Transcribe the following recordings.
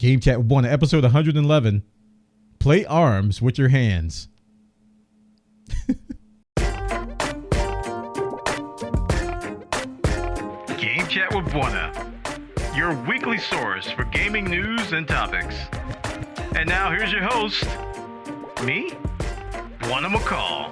Game Chat with Bwana, episode 111. Play arms with your hands. Game Chat with Bwana, your weekly source for gaming news and topics. And now here's your host, me, Bwana McCall.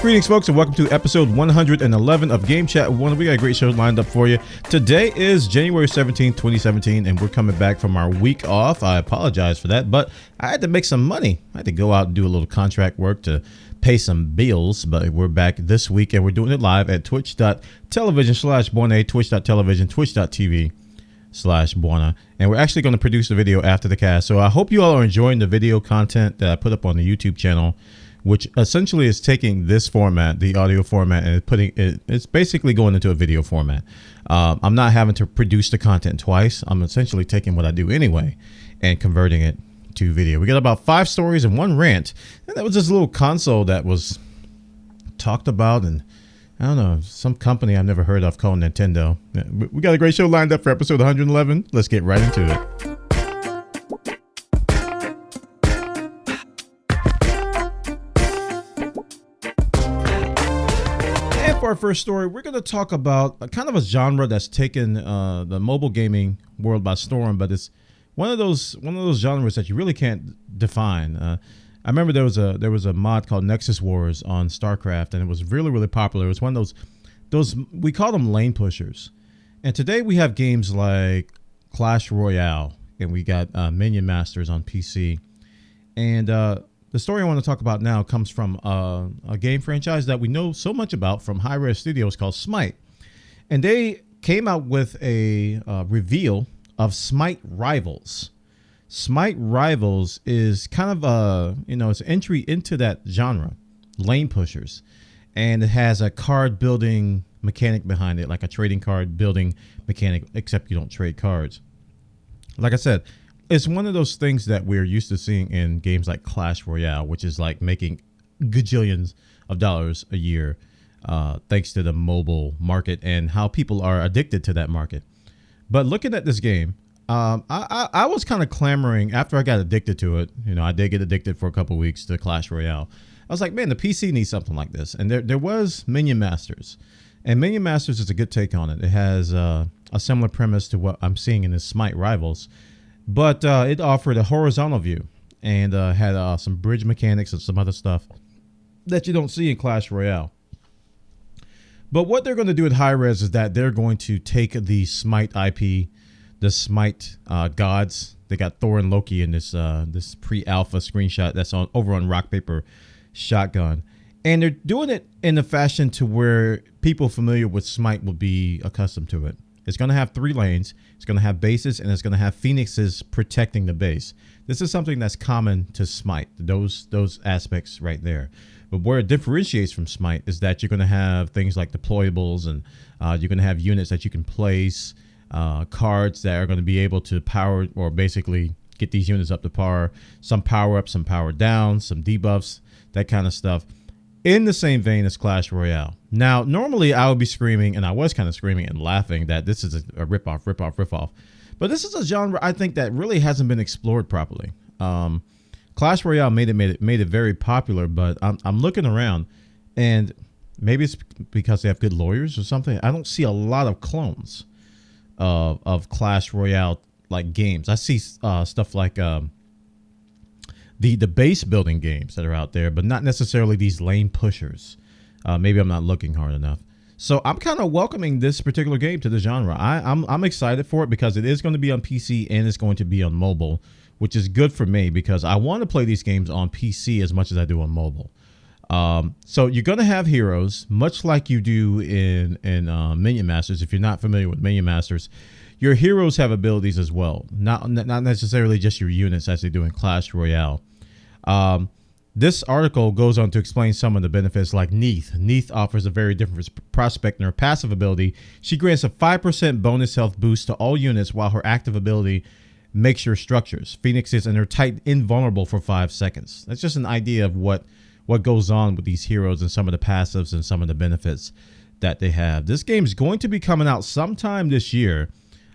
Greetings, folks, and welcome to episode 111 of Game Chat with Bwana. We got a great show lined up for you. Today is January 17th, 2017, and we're coming back from our week off. I apologize for that, but I had to make some money. I had to go out and do a little contract work to pay some bills, but we're back this week, and we're doing it live at twitch.tv/Bwana, twitch.tv, twitch.tv/Bwana, and we're actually going to produce a video after the cast. So I hope you all are enjoying the video content that I put up on the YouTube channel, which essentially is taking this format, the audio format, and putting it, it's basically going into a video format. I'm not having to produce the content twice. I'm essentially taking what I do anyway and converting it to video. We got about 5 stories and 1 rant, and that was this little console that was talked about, and I don't know, some company I've never heard of called Nintendo. We got a great show lined up for episode 111. Let's get right into it. For our first story, we're going to talk about a kind of a genre that's taken the mobile gaming world by storm, but it's one of those genres that you really can't define. I remember there was a mod called Nexus Wars on StarCraft, and it was really popular. It was one of those we call them lane pushers. And today we have games like Clash Royale, and we got Minion Masters on PC, and the story I want to talk about now comes from a game franchise that we know so much about from Hi-Res Studios called Smite. And they came out with a reveal of Smite Rivals. Smite Rivals is kind of it's an entry into that genre, lane pushers. And it has a card building mechanic behind it, like a trading card building mechanic, except you don't trade cards. Like I said, it's one of those things that we're used to seeing in games like Clash Royale, which is like making gajillions of dollars a year, thanks to the mobile market and how people are addicted to that market. But looking at this game, I was kind of clamoring after I got addicted to it. You know, I did get addicted for a couple of weeks to Clash Royale. I was like, man, the PC needs something like this. And there was Minion Masters. And Minion Masters is a good take on it. It has a similar premise to what I'm seeing in this Smite Rivals. But it offered a horizontal view and had some bridge mechanics and some other stuff that you don't see in Clash Royale. But what they're going to do at Hi-Res is that they're going to take the Smite IP, the Smite gods. They got Thor and Loki in this pre-alpha screenshot that's over on Rock Paper Shotgun. And they're doing it in a fashion to where people familiar with Smite will be accustomed to it. It's going to have 3 lanes, it's going to have bases, and it's going to have phoenixes protecting the base. This is something that's common to Smite, those aspects right there. But where it differentiates from Smite is that you're going to have things like deployables, and you're going to have units that you can place, cards that are going to be able to power or basically get these units up to par, some power up, some power down, some debuffs, that kind of stuff. In the same vein as Clash Royale. Now, normally I would be screaming, and I was kind of screaming and laughing that this is a ripoff. But this is a genre I think that really hasn't been explored properly. Clash Royale made it very popular, but I'm looking around, and maybe it's because they have good lawyers or something. I don't see a lot of clones of Clash Royale like games. I see stuff like the base building games that are out there, but not necessarily these lane pushers. Maybe I'm not looking hard enough. So I'm kind of welcoming this particular game to the genre. I'm excited for it because it is going to be on PC and it's going to be on mobile, which is good for me because I want to play these games on PC as much as I do on mobile. So you're going to have heroes, much like you do in Minion Masters. If you're not familiar with Minion Masters, your heroes have abilities as well, not necessarily just your units as they do in Clash Royale. This article goes on to explain some of the benefits like Neith. Neith offers a very different prospect in her passive ability. She grants a 5% bonus health boost to all units while her active ability makes your structures, phoenixes, and her Titan invulnerable for 5 seconds. That's just an idea of what goes on with these heroes and some of the passives and some of the benefits that they have. This game is going to be coming out sometime this year,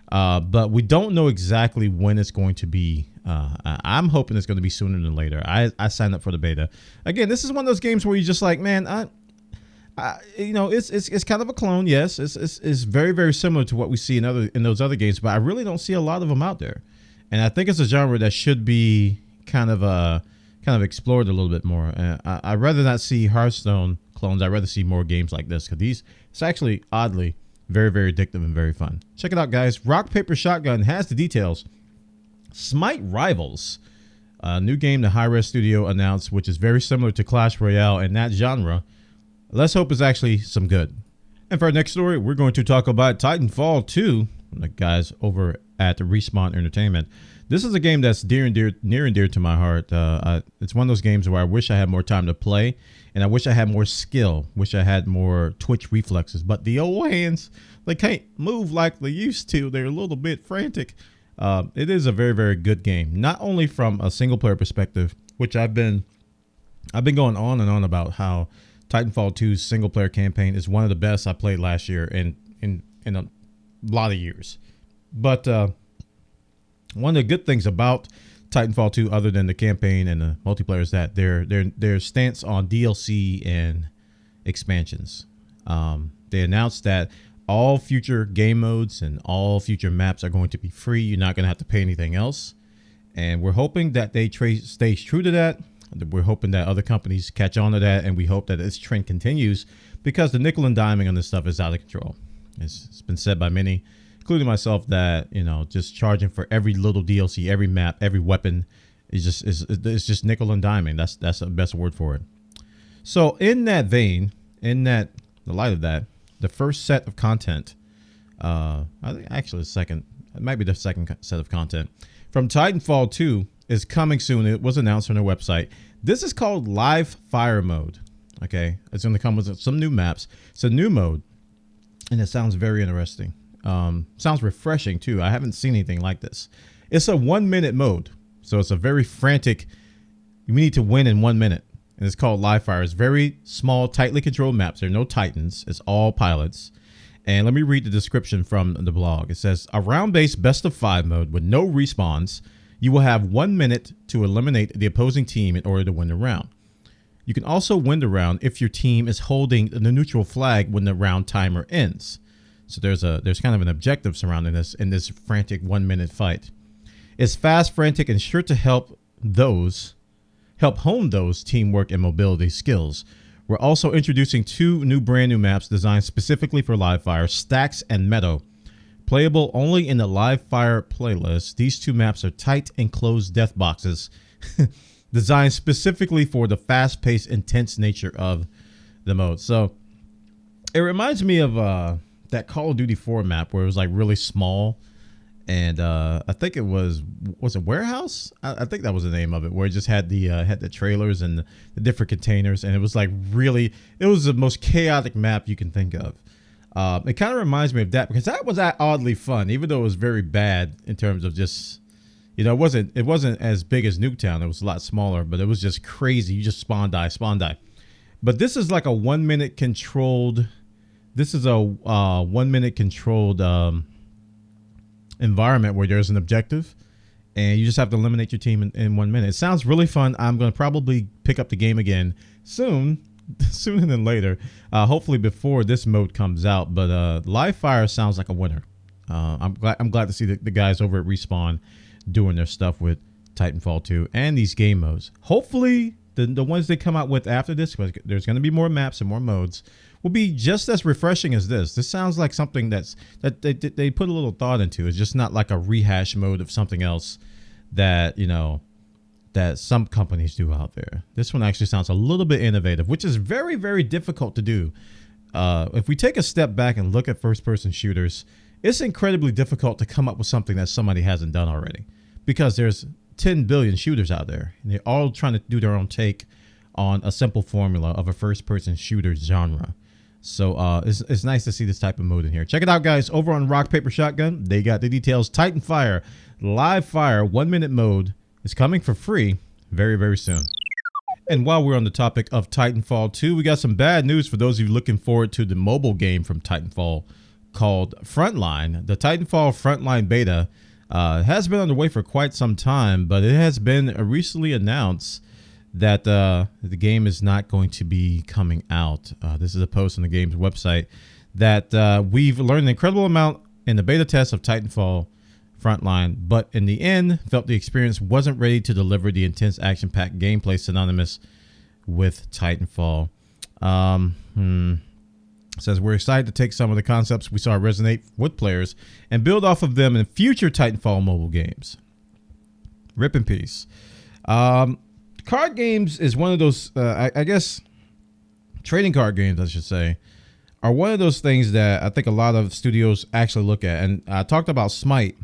but we don't know exactly when it's going to be. I'm hoping it's going to be sooner than later. I signed up for the beta. Again, this is one of those games where you're just like, man, it's kind of a clone. Yes, it's very, very similar to what we see in those other games, but I really don't see a lot of them out there. And I think it's a genre that should be kind of explored a little bit more. I'd rather not see Hearthstone clones. I'd rather see more games like this, because it's actually oddly very, very addictive and very fun. Check it out, guys. Rock, Paper, Shotgun has the details. Smite Rivals, a new game the Hi-Res Studio announced, which is very similar to Clash Royale and that genre. Let's hope it's actually some good. And for our next story, we're going to talk about Titanfall 2, the guys over at the Respawn Entertainment. This is a game that's near and dear to my heart. It's one of those games where I wish I had more time to play, and I wish I had more skill. Wish I had more twitch reflexes. But the old hands, they can't move like they used to. They're a little bit frantic. It is a very, very good game. Not only from a single player perspective, which I've been going on and on about how Titanfall 2's single player campaign is one of the best I played last year in a lot of years. But one of the good things about Titanfall 2, other than the campaign and the multiplayer, is that their stance on DLC and expansions. They announced that all future game modes and all future maps are going to be free. You're not going to have to pay anything else. And we're hoping that they stay true to that. We're hoping that other companies catch on to that, and we hope that this trend continues, because the nickel and diming on this stuff is out of control. It's been said by many, including myself, that just charging for every little DLC, every map, every weapon is just nickel and diming. That's the best word for it. So in that vein, the light of that, the first set of content, I think actually it might be the second set of content from Titanfall 2 is coming soon. It was announced on their website. This is called Live Fire Mode. Okay, it's going to come with some new maps. It's a new mode, and it sounds very interesting. Sounds refreshing too. I haven't seen anything like this. It's a 1 minute mode, so it's a very frantic. We need to win in 1 minute, and it's called Live Fire. It's very small, tightly controlled maps. There are no Titans. It's all pilots. And let me read the description from the blog. It says, a round-based best of 5 mode with no respawns. You will have 1 minute to eliminate the opposing team in order to win the round. You can also win the round if your team is holding the neutral flag when the round timer ends. So there's kind of an objective surrounding this in this frantic 1 minute fight. It's fast, frantic, and sure to help hone those teamwork and mobility skills. We're also introducing 2 brand new maps designed specifically for Live Fire, Stacks and Meadow. Playable only in the Live Fire playlist, these 2 maps are tight enclosed death boxes designed specifically for the fast-paced, intense nature of the mode. So it reminds me of that Call of Duty 4 map where it was like really small, and I think it was it Warehouse? I think that was the name of it, where it just had the trailers and the different containers, and it was like it was the most chaotic map you can think of. It kind of reminds me of that, because that was oddly fun, even though it was very bad in terms of just, it wasn't as big as Nuketown. It was a lot smaller, but it was just crazy. You just spawn die. But this is like a 1 minute controlled. This is a 1 minute controlled environment where there's an objective, and you just have to eliminate your team in 1 minute. It sounds really fun. I'm going to probably pick up the game again sooner than later, hopefully before this mode comes out. But Live Fire sounds like a winner. I'm glad to see the guys over at Respawn doing their stuff with Titanfall 2 and these game modes. Hopefully the ones they come out with after this, because there's going to be more maps and more modes, will be just as refreshing as this. This sounds like something that they put a little thought into. It's just not like a rehash mode of something else that that some companies do out there. This one actually sounds a little bit innovative, which is very, very difficult to do. If we take a step back and look at first-person shooters, it's incredibly difficult to come up with something that somebody hasn't done already, because there's 10 billion shooters out there, and they're all trying to do their own take on a simple formula of a first-person shooter genre. So it's nice to see this type of mode in here. Check it out, guys, over on Rock, Paper, Shotgun. They got the details. Titanfall Live Fire 1 minute mode is coming for free very, very soon. And while we're on the topic of Titanfall 2, we got some bad news for those of you looking forward to the mobile game from Titanfall called Frontline. The Titanfall Frontline beta has been underway for quite some time, but it has been recently announced that the game is not going to be coming out. This is a post on the game's website that we've learned an incredible amount in the beta test of Titanfall Frontline, but in the end felt the experience wasn't ready to deliver the intense action-packed gameplay synonymous with Titanfall. Says we're excited to take some of the concepts we saw resonate with players and build off of them in future Titanfall mobile games. Rip in peace. Card games is one of those, I guess, trading card games, I should say, are one of those things that I think a lot of studios actually look at. And I talked about Smite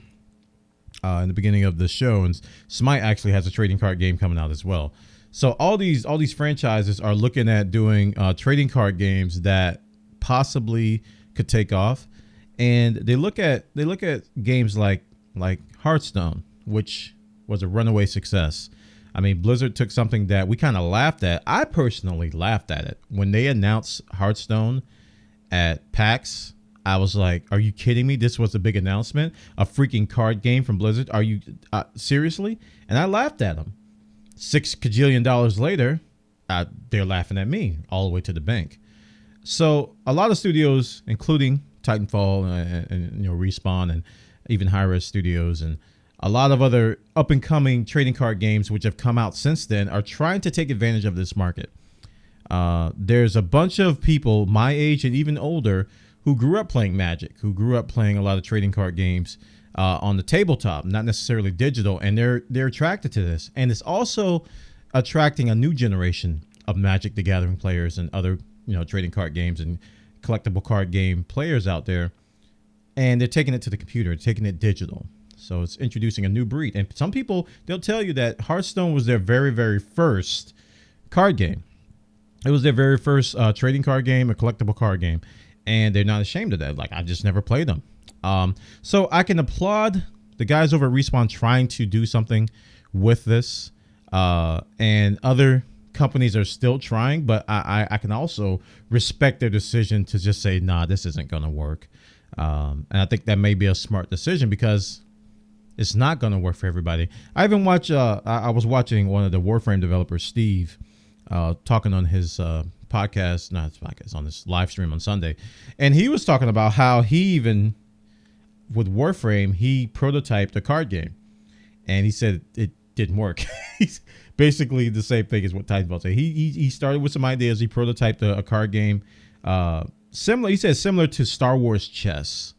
in the beginning of the show, and Smite actually has a trading card game coming out as well. So all these franchises are looking at doing trading card games that possibly could take off, and they look at games like Hearthstone, which was a runaway success. I mean, Blizzard took something that we kind of laughed at. I personally laughed at it when they announced Hearthstone at PAX. I was like, are you kidding me? This was a big announcement, a freaking card game from Blizzard. Are you seriously? And I laughed at them. $6 kajillion later, they're laughing at me all the way to the bank. So a lot of studios, including Titanfall and Respawn and even Hi-Res Studios and a lot of other up-and-coming trading card games which have come out since then, are trying to take advantage of this market. There's a bunch of people my age and even older who grew up playing Magic, who grew up playing a lot of trading card games on the tabletop, not necessarily digital, and they're attracted to this. And it's also attracting a new generation of Magic the Gathering players and other trading card games and collectible card game players out there, and they're taking it to the computer, taking it digital. So it's introducing a new breed. And some people, they'll tell you that Hearthstone was their very, very first card game. It was their very first trading card game, a collectible card game, and they're not ashamed of that. Like, I just never played them. So I can applaud the guys over at Respawn trying to do something with this, and other companies are still trying, but I can also respect their decision to just say, nah, this isn't going to work. And I think that may be a smart decision because it's not going to work for everybody. I even watch, I was watching one of the Warframe developers, Steve, talking on his podcast, not his podcast, on this live stream on Sunday. And he was talking about how he even, with Warframe, he prototyped a card game. And he said it didn't work. He's basically the same thing as what Titanfall said. He started with some ideas. He prototyped a card game similar. He said similar to Star Wars chess.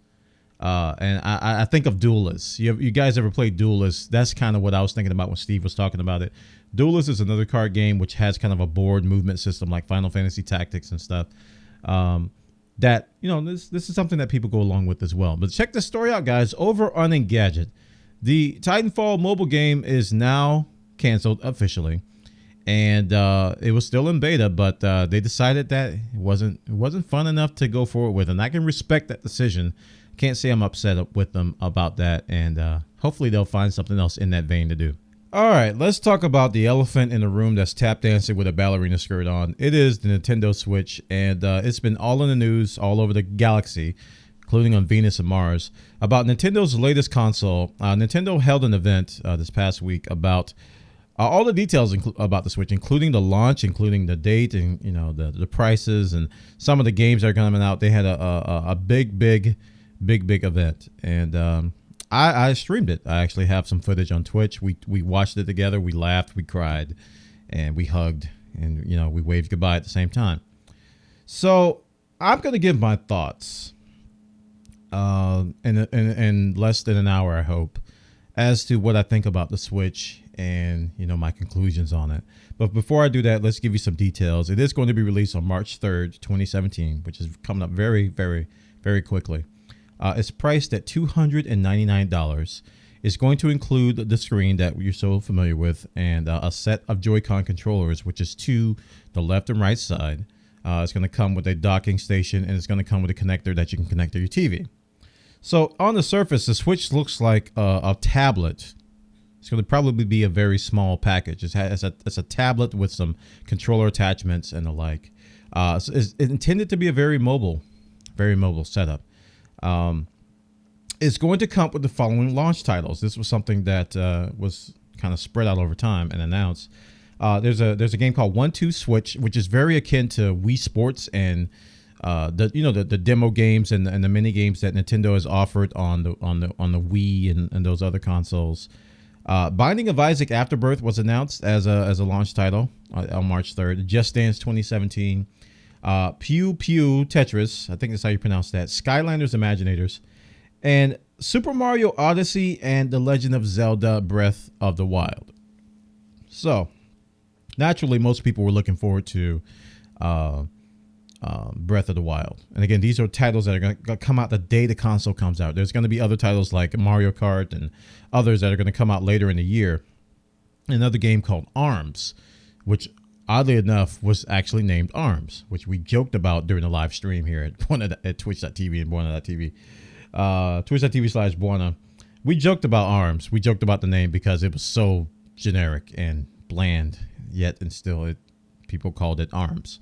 And I think of Duelist. You guys ever played Duelist? That's kind of what I was thinking about when Steve was talking about it. Duelist is another card game which has kind of a board movement system like Final Fantasy Tactics and stuff. That, this is something that people go along with as well. But check this story out, guys. Over on Engadget, the Titanfall mobile game is now canceled officially, and it was still in beta, but they decided that it wasn't fun enough to go forward with, and I can respect that decision. Can't say I'm upset with them about that, and hopefully they'll find something else in that vein to do. All right, let's talk about the elephant in the room that's tap dancing with a ballerina skirt on. It is the Nintendo Switch, and it's been all in the news all over the galaxy, including on Venus and Mars, about Nintendo's latest console. Nintendo held an event this past week about all the details about the Switch, including the launch, including the date, and the prices, and some of the games that are coming out. They had a big event, and I streamed it. I actually have some footage on Twitch. We watched it together. We laughed, we cried, and we hugged, and we waved goodbye at the same time. So I'm gonna give my thoughts in less than an hour, I hope, as to what I think about the Switch and my conclusions on it. But before I do that, let's give you some details. It is going to be released on March 3rd, 2017, which is coming up very, very, very quickly. It's priced at $299. It's going to include the screen that you're so familiar with and a set of Joy-Con controllers, which is to the left and right side. It's going to come with a docking station, and it's going to come with a connector that you can connect to your TV. So on the surface, the Switch looks like a tablet. It's going to probably be a very small package. It's a tablet with some controller attachments and the like. So it's intended to be a very mobile setup. It's going to come with the following launch titles. This was something that was kind of spread out over time and announced. There's a game called 1-2 Switch, which is very akin to Wii Sports and the demo games and the mini games that Nintendo has offered on the Wii and those other consoles. Binding of Isaac Afterbirth was announced as a launch title on March 3rd. Just Dance 2017. Pew Pew Tetris, I think that's how you pronounce that. Skylanders Imaginators, and Super Mario Odyssey and The Legend of Zelda Breath of the Wild. So, naturally, most people were looking forward to Breath of the Wild. And again, these are titles that are going to come out the day the console comes out. There's going to be other titles like Mario Kart and others that are going to come out later in the year. Another game called ARMS, which oddly enough was actually named ARMS, which we joked about during the live stream here at Twitch.tv and Bwana.tv. Twitch.tv/Bwana. We joked about ARMS. We joked about the name because it was so generic and bland, yet and still people called it ARMS.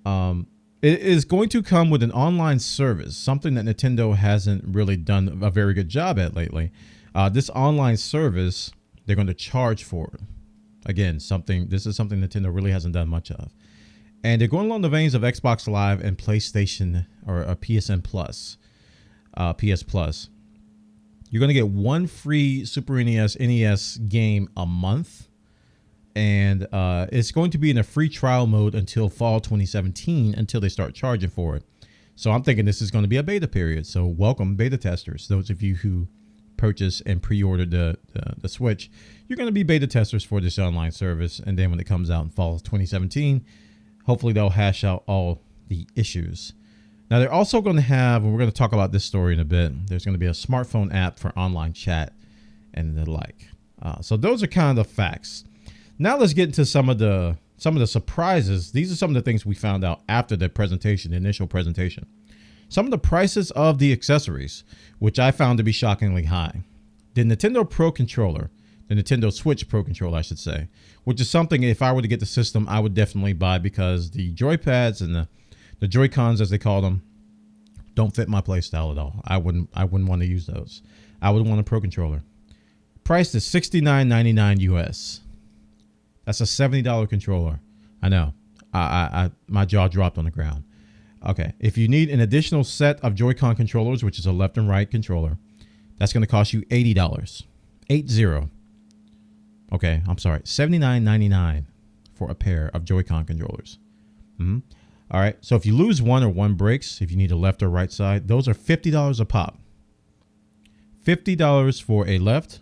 It is going to come with an online service, something that Nintendo hasn't really done a very good job at lately. This online service, they're going to charge for it. Again, this is something Nintendo really hasn't done much of. And they're going along the veins of Xbox Live and PlayStation or PSN Plus, PS Plus. You're going to get one free Super NES game a month. And it's going to be in a free trial mode until fall 2017, until they start charging for it. So I'm thinking this is going to be a beta period. So welcome, beta testers. Those of you who purchase and pre-ordered the Switch, you're going to be beta testers for this online service. And then when it comes out in fall 2017, hopefully they'll hash out all the issues. Now they're also going to have, and we're going to talk about this story in a bit, there's going to be a smartphone app for online chat and the like. So those are kind of the facts. Now let's get into some of the surprises. These are some of the things we found out after the presentation, the initial presentation. Some of the prices of the accessories, which I found to be shockingly high. The Nintendo Pro Controller, the Nintendo Switch Pro Controller, I should say, which is something if I were to get the system, I would definitely buy because the joypads and the Joy-Cons, as they call them, don't fit my playstyle at all. I wouldn't want to use those. I would want a Pro Controller. Priced at $69.99 US. That's a $70 controller. I know. My jaw dropped on the ground. Okay. If you need an additional set of Joy-Con controllers, which is a left and right controller, that's going to cost you $80. 80. Okay. I'm sorry. $79.99 for a pair of Joy-Con controllers. All right. So if you lose one or one breaks, if you need a left or right side, those are $50 a pop. $50 for a left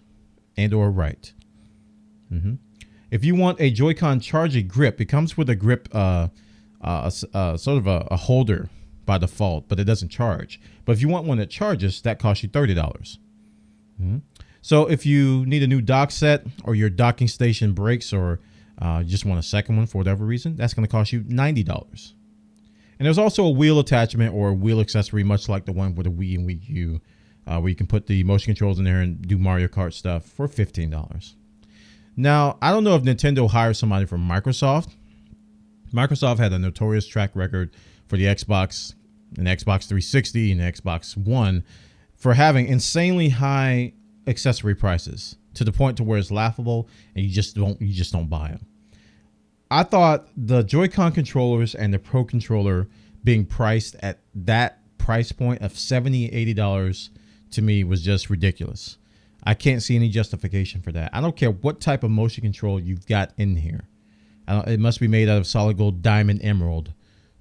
and or right. If you want a Joy-Con charging grip, it comes with a grip, sort of a holder by default, but it doesn't charge. But if you want one that charges, that costs you $30. So if you need a new dock set or your docking station breaks or you just want a second one for whatever reason, that's going to cost you $90. And there's also a wheel attachment or a wheel accessory, much like the one with the Wii and Wii U, where you can put the motion controls in there and do Mario Kart stuff for $15. Now, I don't know if Nintendo hired somebody from Microsoft. Microsoft had a notorious track record for the Xbox and Xbox 360 and Xbox One for having insanely high accessory prices to the point to where it's laughable and you just don't buy them. I thought the Joy-Con controllers and the Pro Controller being priced at that price point of $70, $80 to me was just ridiculous. I can't see any justification for that. I don't care what type of motion control you've got in here. It must be made out of solid gold, diamond, emerald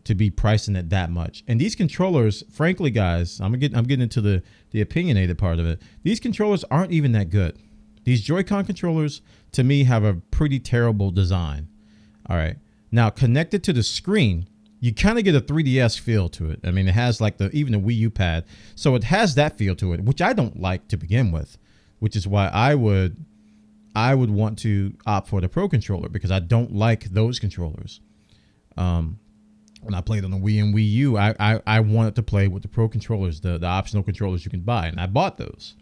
to be pricing it that much. And these controllers, frankly, guys, I'm getting into the opinionated part of it. These controllers aren't even that good. These Joy-Con controllers, to me, have a pretty terrible design. All right. Now, connected to the screen, you kind of get a 3DS feel to it. I mean, it has like even the Wii U pad. So it has that feel to it, which I don't like to begin with, which is why I would want to opt for the Pro Controller because I don't like those controllers. When I played on the Wii and Wii U, I wanted to play with the Pro Controllers, the optional controllers you can buy, and I bought those.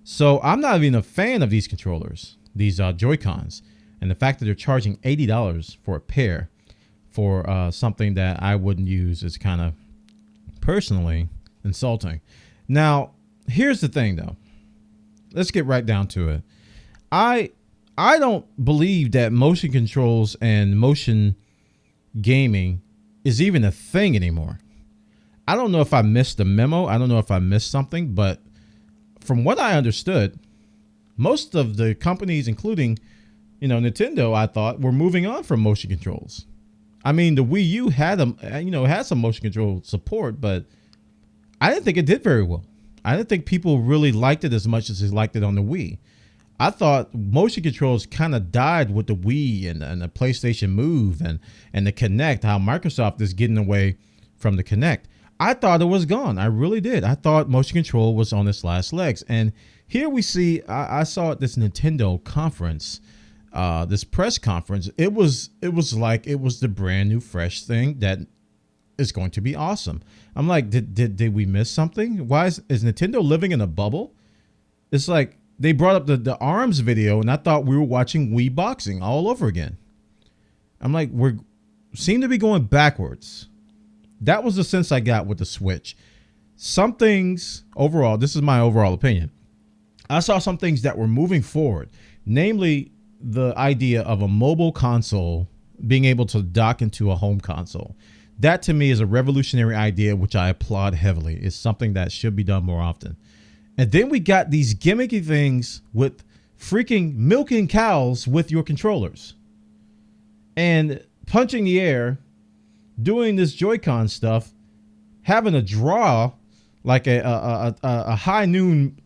So I'm not even a fan of these controllers, these Joy-Cons, and the fact that they're charging $80 for a pair for something that I wouldn't use is kind of personally insulting. Now, here's the thing, though. Let's get right down to it. I don't believe that motion controls and motion gaming is even a thing anymore. I don't know if I missed the memo. I don't know if I missed something, but from what I understood, most of the companies, including, Nintendo, I thought were moving on from motion controls. I mean, the Wii U had some motion control support, but I didn't think it did very well. I didn't think people really liked it as much as they liked it on the Wii. I thought motion controls kind of died with the Wii and the PlayStation Move and the Kinect, how Microsoft is getting away from the Kinect. I thought it was gone. I really did. I thought motion control was on its last legs. And here we see, I saw at this Nintendo conference, this press conference, it was like it was the brand new fresh thing that is going to be awesome. I'm like, did we miss something? Why is Nintendo living in a bubble? It's like they brought up the ARMS video, and I thought we were watching Wii boxing all over again. I'm like, seem to be going backwards. That was the sense I got with the Switch. Some things overall, this is my overall opinion, I saw some things that were moving forward, namely the idea of a mobile console being able to dock into a home console. That to me is a revolutionary idea, which I applaud heavily. It's something that should be done more often. And then we got these gimmicky things with freaking milking cows with your controllers and punching the air, doing this Joy-Con stuff, having a draw like a high noon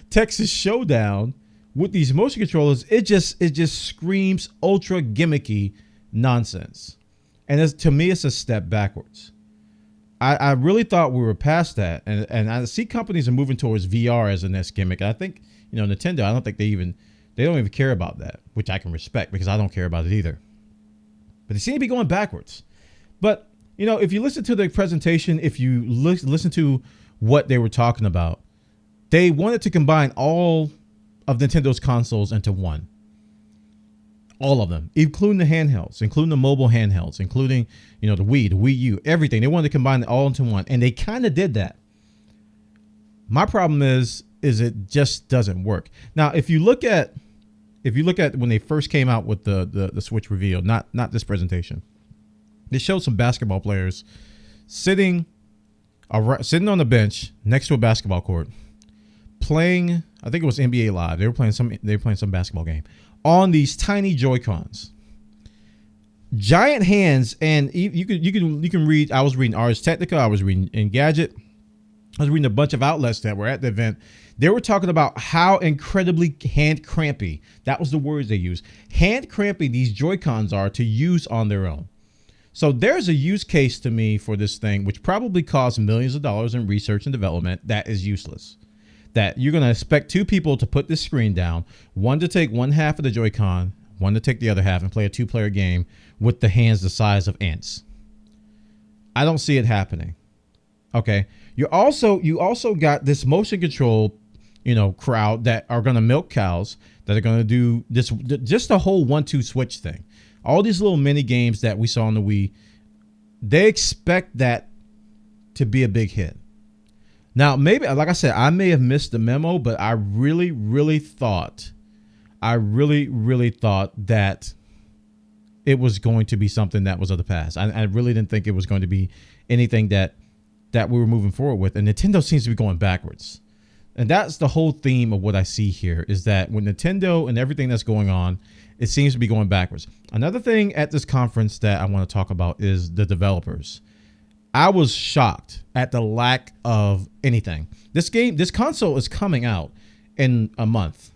Texas showdown with these motion controllers. It just screams ultra gimmicky nonsense. And to me, it's a step backwards. I really thought we were past that. And I see companies are moving towards VR as the next gimmick. I think, Nintendo, I don't think they don't even care about that, which I can respect because I don't care about it either. But they seem to be going backwards. But, if you listen to the presentation, if you listen to what they were talking about, they wanted to combine all of Nintendo's consoles into one. All of them, including the handhelds, including the mobile handhelds, including, the Wii, the Wii U, everything. They wanted to combine it all into one. And they kind of did that. My problem is it just doesn't work. Now, if you look at when they first came out with the Switch reveal, not this presentation, they showed some basketball players sitting on the bench next to a basketball court, playing. I think it was NBA Live. They were playing some basketball game on these tiny Joy-Cons, giant hands, and you can read. I was reading Ars Technica. I was reading Engadget. I was reading a bunch of outlets that were at the event. They were talking about how incredibly hand crampy, that was the words they used, hand crampy these Joy-Cons are to use on their own. So there's a use case to me for this thing, which probably costs millions of dollars in research and development, that is useless. That you're going to expect two people to put this screen down, one to take one half of the Joy-Con, one to take the other half and play a two-player game with the hands the size of ants. I don't see it happening. Okay. You also got this motion control, crowd that are going to milk cows, that are going to do this, just the whole 1-2 switch thing. All these little mini games that we saw on the Wii, they expect that to be a big hit. Now, maybe, like I said, I may have missed the memo, but I really, really thought that it was going to be something that was of the past. I really didn't think it was going to be anything that we were moving forward with. And Nintendo seems to be going backwards. And that's the whole theme of what I see here, is that with Nintendo and everything that's going on, it seems to be going backwards. Another thing at this conference that I want to talk about is the developers. I was shocked at the lack of anything. This console is coming out in a month.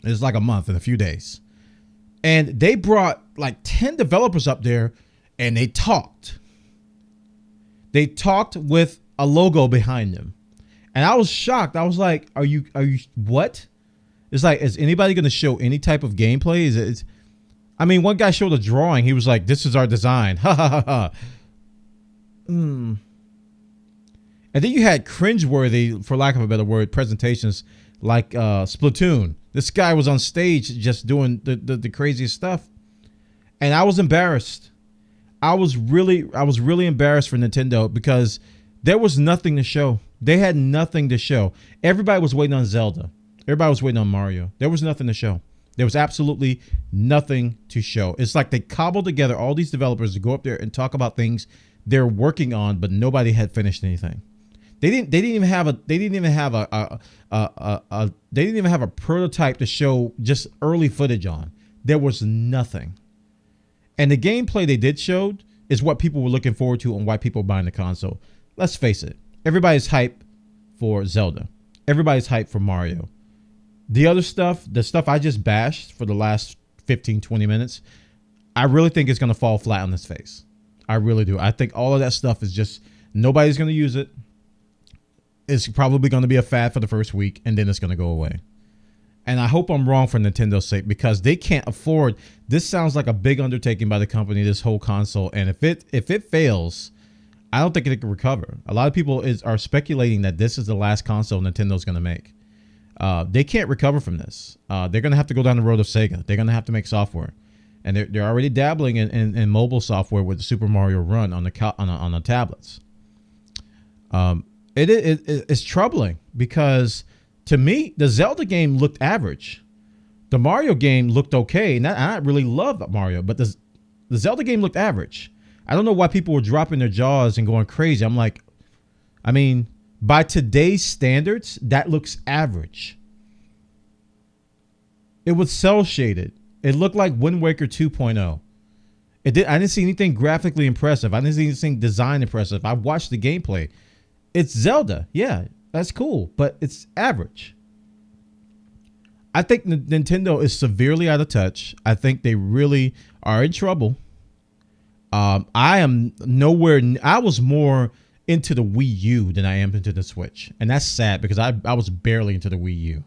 It's like a month in a few days. And they brought like 10 developers up there and they talked. They talked with a logo behind them. And I was shocked. I was like, are you what? It's like, is anybody going to show any type of gameplay? One guy showed a drawing. He was like, this is our design. Ha ha ha ha. And then you had cringeworthy, for lack of a better word, presentations like Splatoon. This guy was on stage just doing the craziest stuff, and I was embarrassed. I was really embarrassed for Nintendo because there was nothing to show. They had nothing to show. Everybody was waiting on Zelda. Everybody was waiting on Mario. There was nothing to show. There was absolutely nothing to show. It's like they cobbled together all these developers to go up there and talk about things they're working on, but nobody had finished anything. They didn't even have a prototype to show just early footage on. There was nothing. And the gameplay they did show is what people were looking forward to and why people were buying the console. Let's face it. Everybody's hyped for Zelda. Everybody's hyped for Mario. The other stuff, the stuff I just bashed for the last 15, 20 minutes, I really think it's going to fall flat on its face. I really do. I think all of that stuff is just, nobody's going to use it. It's probably going to be a fad for the first week, and then it's going to go away. And I hope I'm wrong for Nintendo's sake, because they can't afford, this sounds like a big undertaking by the company, this whole console. And if it fails, I don't think it can recover. A lot of people are speculating that this is the last console Nintendo's going to make. They can't recover from this. They're going to have to go down the road of Sega. They're going to have to make software. And they're already dabbling in mobile software with the Super Mario Run on the tablets. It's troubling because, to me, the Zelda game looked average. The Mario game looked okay. And I really love Mario, but the Zelda game looked average. I don't know why people were dropping their jaws and going crazy. I'm like, I mean, by today's standards, that looks average. It was cel shaded. It looked like Wind Waker 2.0. I didn't see anything graphically impressive. I didn't see anything design impressive. I watched the gameplay. It's Zelda. Yeah, that's cool, but it's average. I think Nintendo is severely out of touch. I think they really are in trouble. I am nowhere. I was more into the Wii U than I am into the Switch. And that's sad because I was barely into the Wii U.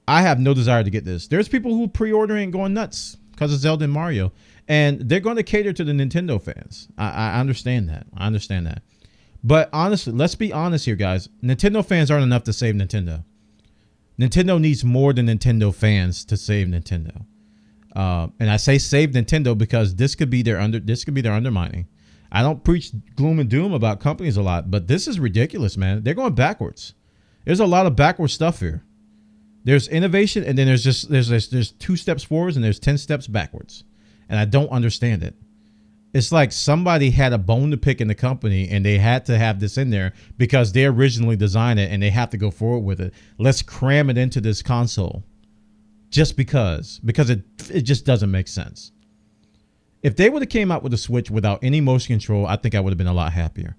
I have no desire to get this. There's people who pre-ordering and going nuts because of Zelda and Mario. And they're going to cater to the Nintendo fans. I understand that. I understand that. But honestly, let's be honest here, guys. Nintendo fans aren't enough to save Nintendo. Nintendo needs more than Nintendo fans to save Nintendo. And I say save Nintendo because this could be their undermining. I don't preach gloom and doom about companies a lot, but this is ridiculous, man. They're going backwards. There's a lot of backward stuff here. There's innovation, and then there's 2 steps forwards and there's 10 steps backwards. And I don't understand it. It's like somebody had a bone to pick in the company and they had to have this in there because they originally designed it and they have to go forward with it. Let's cram it into this console just because it just doesn't make sense. If they would have came out with a Switch without any motion control, I think I would have been a lot happier.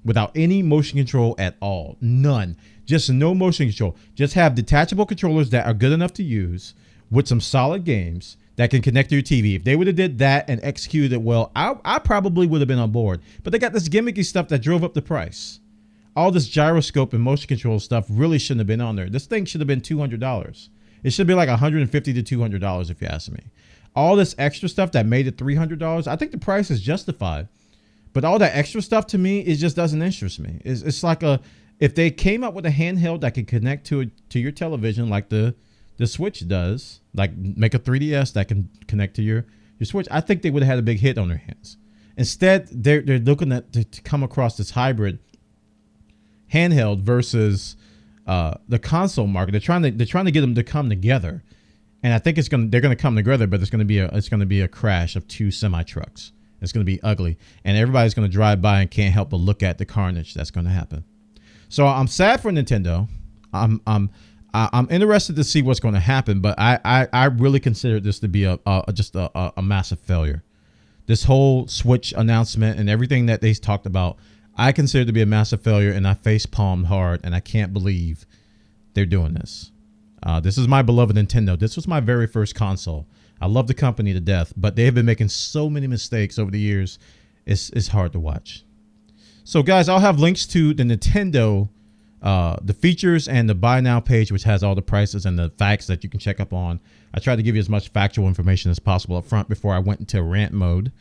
Without any motion control at all. None. Just no motion control. Just have detachable controllers that are good enough to use with some solid games that can connect to your TV. If they would have did that and executed it well, I probably would have been on board. But they got this gimmicky stuff that drove up the price. All this gyroscope and motion control stuff really shouldn't have been on there. This thing should have been $200. It should be like $150 to $200 if you ask me. All this extra stuff that made it $300, I think the price is justified. But all that extra stuff to me, it just doesn't interest me. It's like if they came up with a handheld that could connect to your television like the Switch does, like make a 3DS that can connect to your Switch, I think they would have had a big hit on their hands. Instead, they're looking at to come across this hybrid handheld versus the console market. They're trying to get them to come together, and I think they're gonna come together, but it's gonna be a crash of 2 semi trucks. It's gonna be ugly, and everybody's gonna drive by and can't help but look at the carnage that's gonna happen. So I'm sad for Nintendo. I'm interested to see what's going to happen, but I really consider this to be just a massive failure. This whole Switch announcement and everything that they talked about, I consider to be a massive failure, and I face palmed hard, and I can't believe they're doing this. This is my beloved Nintendo. This was my very first console. I love the company to death, but they have been making so many mistakes over the years. It's hard to watch. So, guys, I'll have links to the Nintendo, the features and the buy now page, which has all the prices and the facts that you can check up on. I tried to give you as much factual information as possible up front before I went into rant mode.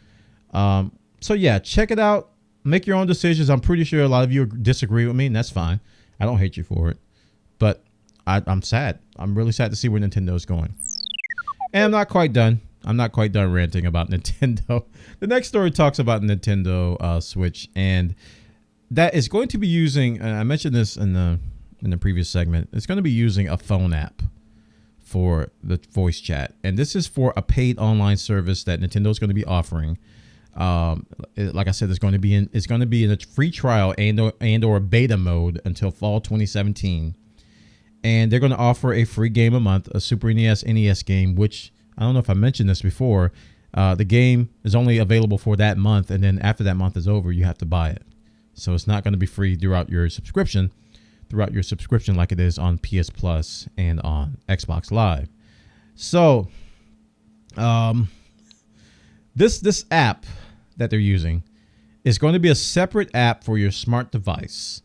So yeah, check it out. Make your own decisions. I'm pretty sure a lot of you disagree with me, and that's fine. I don't hate you for it. But I'm sad. I'm really sad to see where Nintendo's going. And I'm not quite done. I'm not quite done ranting about Nintendo. The next story talks about Nintendo Switch, and that is going to be using, I mentioned this in the previous segment, it's going to be using a phone app for the voice chat. And this is for a paid online service that Nintendo is going to be offering. Like I said, it's going to be in a free trial and or beta mode until fall 2017. And they're going to offer a free game a month, a Super NES game, which I don't know if I mentioned this before. The game is only available for that month, and then after that month is over, you have to buy it. So it's not going to be free throughout your subscription like it is on PS Plus and on Xbox Live. So this app that they're using is going to be a separate app for your smart device,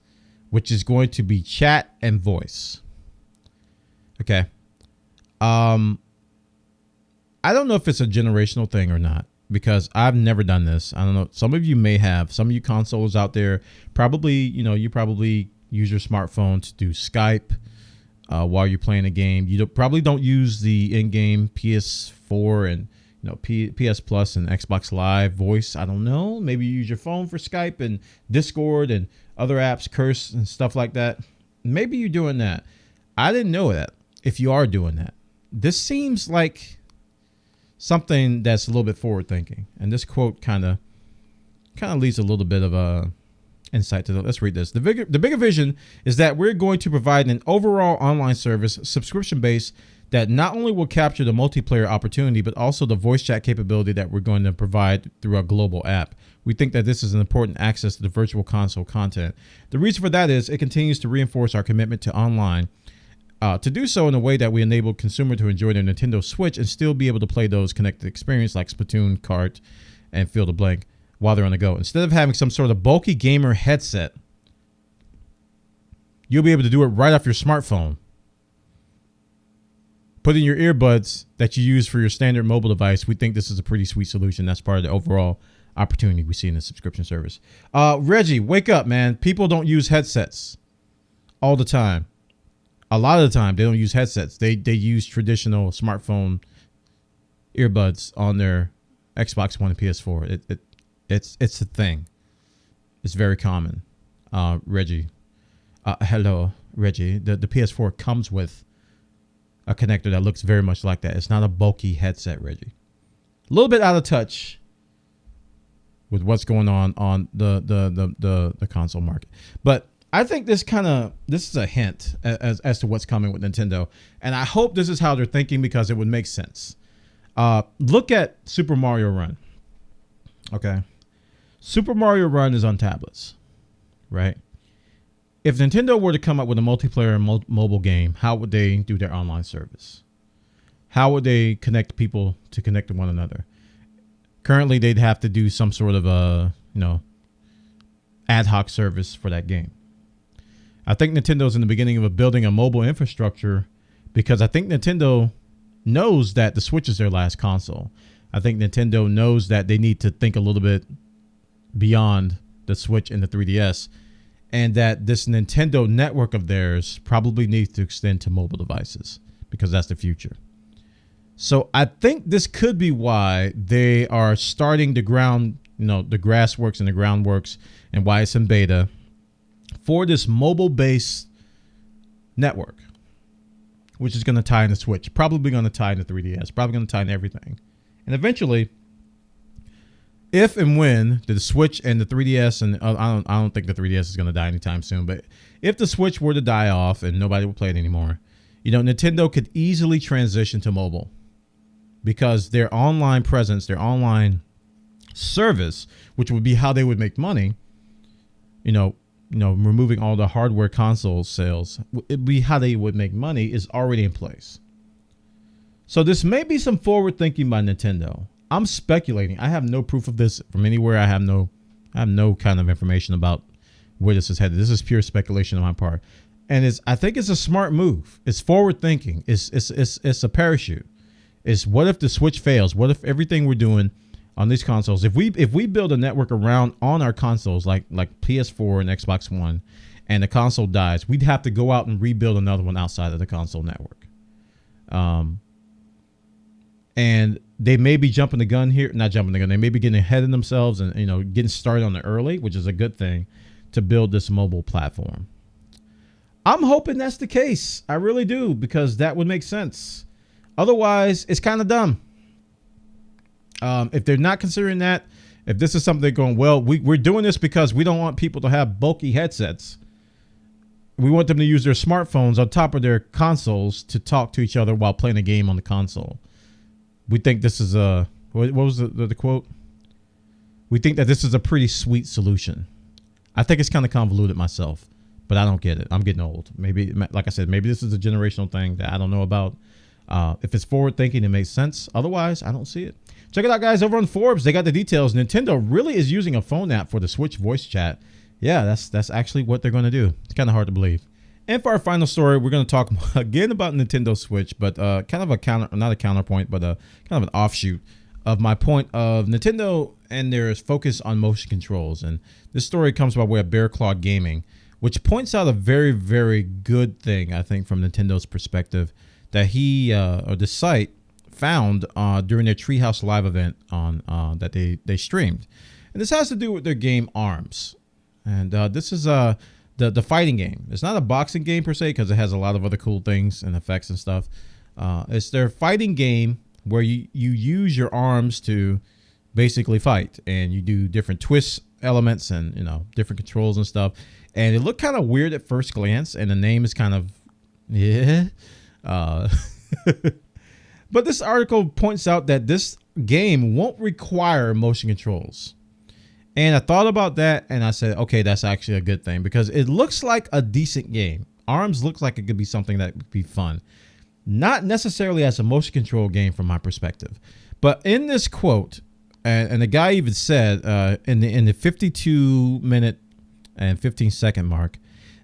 which is going to be chat and voice. Okay. I don't know if it's a generational thing or not, because I've never done this. I don't know. Some of you may have. Some of you consoles out there probably, you probably use your smartphone to do Skype while you're playing a game. You probably don't use the in-game PS4 and PS Plus and Xbox Live voice. I don't know. Maybe you use your phone for Skype and Discord and other apps, Curse and stuff like that. Maybe you're doing that. I didn't know that. If you are doing that, this seems like something that's a little bit forward thinking. And this quote kind of leaves a little bit of a insight to let's read this. The bigger vision is that we're going to provide an overall online service, subscription based, that not only will capture the multiplayer opportunity, but also the voice chat capability that we're going to provide through a global app. We think that this is an important access to the virtual console content. The reason for that is it continues to reinforce our commitment to online, to do so in a way that we enable consumer to enjoy their Nintendo Switch and still be able to play those connected experiences like Splatoon, Kart, and Field of Blank while they're on the go. Instead of having some sort of bulky gamer headset, you'll be able to do it right off your smartphone. Put in your earbuds that you use for your standard mobile device. We think this is a pretty sweet solution. That's part of the overall opportunity we see in the subscription service. Reggie, wake up, man. People don't use headsets all the time. A lot of the time, they don't use headsets. They use traditional smartphone earbuds on their Xbox One and PS4. It's a thing. It's very common. Reggie, hello, Reggie. The PS4 comes with a connector that looks very much like that. It's not a bulky headset, Reggie. A little bit out of touch with what's going on the console market, but I think this is a hint as to what's coming with Nintendo, and I hope this is how they're thinking, because it would make sense. Look at Super Mario Run. Okay, Super Mario Run is on tablets, right? If Nintendo were to come up with a multiplayer mobile game, how would they do their online service? How would they connect people to connect to one another? Currently, they'd have to do some sort of a ad hoc service for that game. I think Nintendo's in the beginning of building a mobile infrastructure, because I think Nintendo knows that the Switch is their last console. I think Nintendo knows that they need to think a little bit beyond the Switch and the 3DS, and that this Nintendo network of theirs probably needs to extend to mobile devices, because that's the future. So I think this could be why they are starting the grassworks and the groundworks, and why it's in beta for this mobile-based network, which is going to tie in the Switch, probably going to tie in the 3DS, probably going to tie in everything. And eventually, if and when the Switch and the 3DS, and I don't think the 3DS is going to die anytime soon, but if the Switch were to die off and nobody will play it anymore, Nintendo could easily transition to mobile, because their online presence, their online service, which would be how they would make money, removing all the hardware console sales, it'd be how they would make money, is already in place. So this may be some forward thinking by Nintendo. I'm speculating. I have no proof of this from anywhere. I have no kind of information about where this is headed. This is pure speculation on my part. And I think it's a smart move. It's forward thinking. It's a parachute. It's, what if the Switch fails? What if everything we're doing on these consoles, if we build a network around on our consoles like PS4 and Xbox One, and the console dies, we'd have to go out and rebuild another one outside of the console network. And they may be jumping the gun here, not jumping the gun. They may be getting ahead of themselves and, getting started on it early, which is a good thing to build this mobile platform. I'm hoping that's the case. I really do, because that would make sense. Otherwise, it's kind of dumb. If they're not considering that, if this is something they're going, well, we're doing this because we don't want people to have bulky headsets. We want them to use their smartphones on top of their consoles to talk to each other while playing a game on the console. We think this is what was the quote? We think that this is a pretty sweet solution. I think it's kind of convoluted myself, but I don't get it. I'm getting old. Maybe, like I said, maybe this is a generational thing that I don't know about. If it's forward thinking, it makes sense. Otherwise, I don't see it. Check it out, guys, over on Forbes. They got the details. Nintendo really is using a phone app for the Switch voice chat. Yeah, that's actually what they're going to do. It's kind of hard to believe. And for our final story, we're going to talk again about Nintendo Switch, but kind of not a counterpoint, but kind of an offshoot of my point of Nintendo and their focus on motion controls. And this story comes by way of Bear Claw Gaming, which points out a very, very good thing, I think, from Nintendo's perspective, that or the site found during their Treehouse Live event that they streamed. And this has to do with their game ARMS. And this is the fighting game. It's not a boxing game per se, because it has a lot of other cool things and effects and stuff. It's their fighting game where you use your arms to basically fight, and you do different twist elements and different controls and stuff. And it looked kind of weird at first glance, and the name is kind of but this article points out that this game won't require motion controls. And I thought about that, and I said, okay, that's actually a good thing, because it looks like a decent game. ARMS looks like it could be something that would be fun. Not necessarily as a motion control game from my perspective. But in this quote, and the guy even said in the 52-minute and 15-second mark,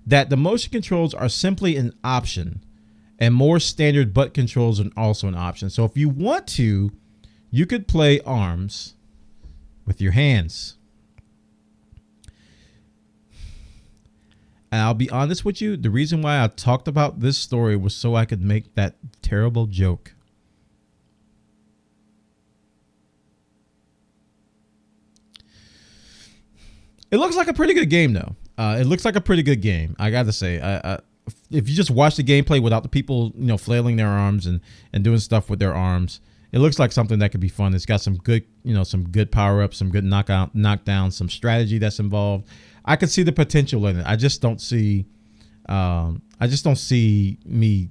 that the motion controls are simply an option, and more standard butt controls are also an option. So if you want to, you could play ARMS with your hands. And I'll be honest with you, the reason why I talked about this story was so I could make that terrible joke. It looks like a pretty good game, though. It looks like a pretty good game, I got to say. If you just watch the gameplay without the people, flailing their arms and doing stuff with their arms, it looks like something that could be fun. It's got some good, some good power-ups, some good knockdown, some strategy that's involved. I could see the potential in it. I just don't see me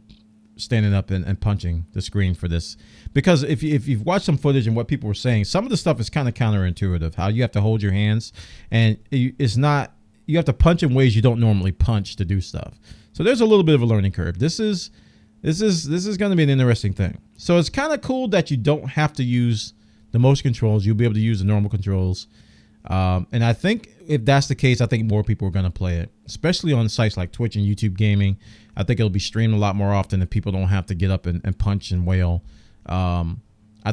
standing up and punching the screen for this, because if you've watched some footage and what people were saying, some of the stuff is kind of counterintuitive. How you have to hold your hands, and you have to punch in ways you don't normally punch to do stuff. So there's a little bit of a learning curve. This is going to be an interesting thing. So it's kind of cool that you don't have to use the motion controls. You'll be able to use the normal controls. And I think if that's the case, I think more people are going to play it, especially on sites like Twitch and YouTube Gaming. I think it'll be streamed a lot more often, and people don't have to get up and punch and wail. I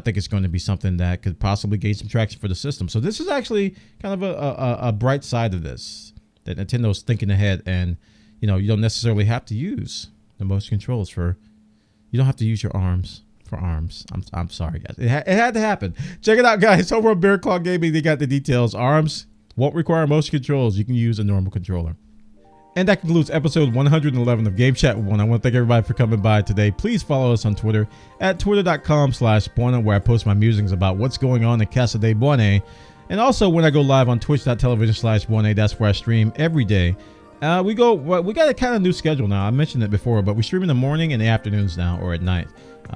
think it's going to be something that could possibly gain some traction for the system. So this is actually kind of a bright side of this, that Nintendo's thinking ahead, and you don't necessarily have to use the motion controls you don't have to use your arms for ARMS. I'm sorry, guys. It had to happen. Check it out, guys. Over on Bear Claw Gaming, they got the details. ARMS won't require motion controls. You can use a normal controller. And that concludes episode 111 of Game Chat with Bwana. I want to thank everybody for coming by today. Please follow us on Twitter at twitter.com/Bwana, where I post my musings about what's going on in Casa de Bwana. And also when I go live on twitch.tv/Bwana, that's where I stream every day. We got a kind of new schedule now. I mentioned it before, but we stream in the morning and the afternoons now, or at night.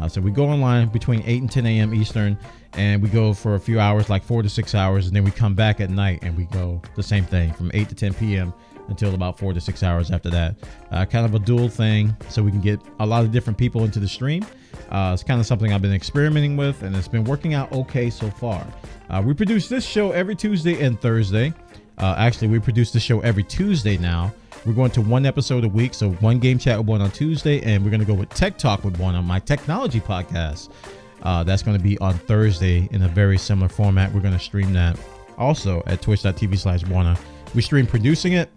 So we go online between 8 and 10 a.m. Eastern, and we go for a few hours, like 4 to 6 hours, and then we come back at night and we go the same thing from 8 to 10 p.m. until about 4 to 6 hours after that. Kind of a dual thing, so we can get a lot of different people into the stream. It's kind of something I've been experimenting with, and it's been working out okay so far. We produce this show every Tuesday and Thursday. Actually, we produce the show every Tuesday now. We're going to one episode a week, so one Game Chat with Bwana on Tuesday, and we're going to go with Tech Talk with Bwana, my technology podcast. That's going to be on Thursday in a very similar format. We're going to stream that also at twitch.tv/Bwana. We stream producing it,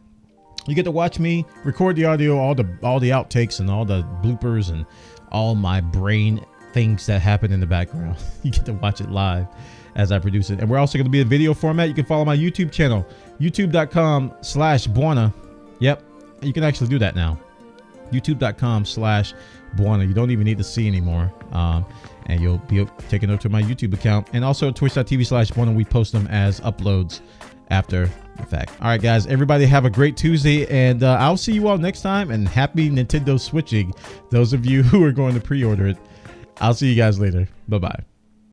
You get to watch me record the audio, all the outtakes and all the bloopers and all my brain things that happen in the background. You get to watch it live as I produce it. And we're also going to be in video format. You can follow my YouTube channel, youtube.com/Bwana. Yep, you can actually do that now. youtube.com/Bwana. You don't even need to see anymore. And you'll be taken over to my YouTube account. And also twitch.tv/Bwana. We post them as uploads after the fact. All right, guys, everybody have a great Tuesday, and I'll see you all next time, and happy Nintendo switching, those of you who are going to pre-order it. I'll see you guys later. Bye-bye.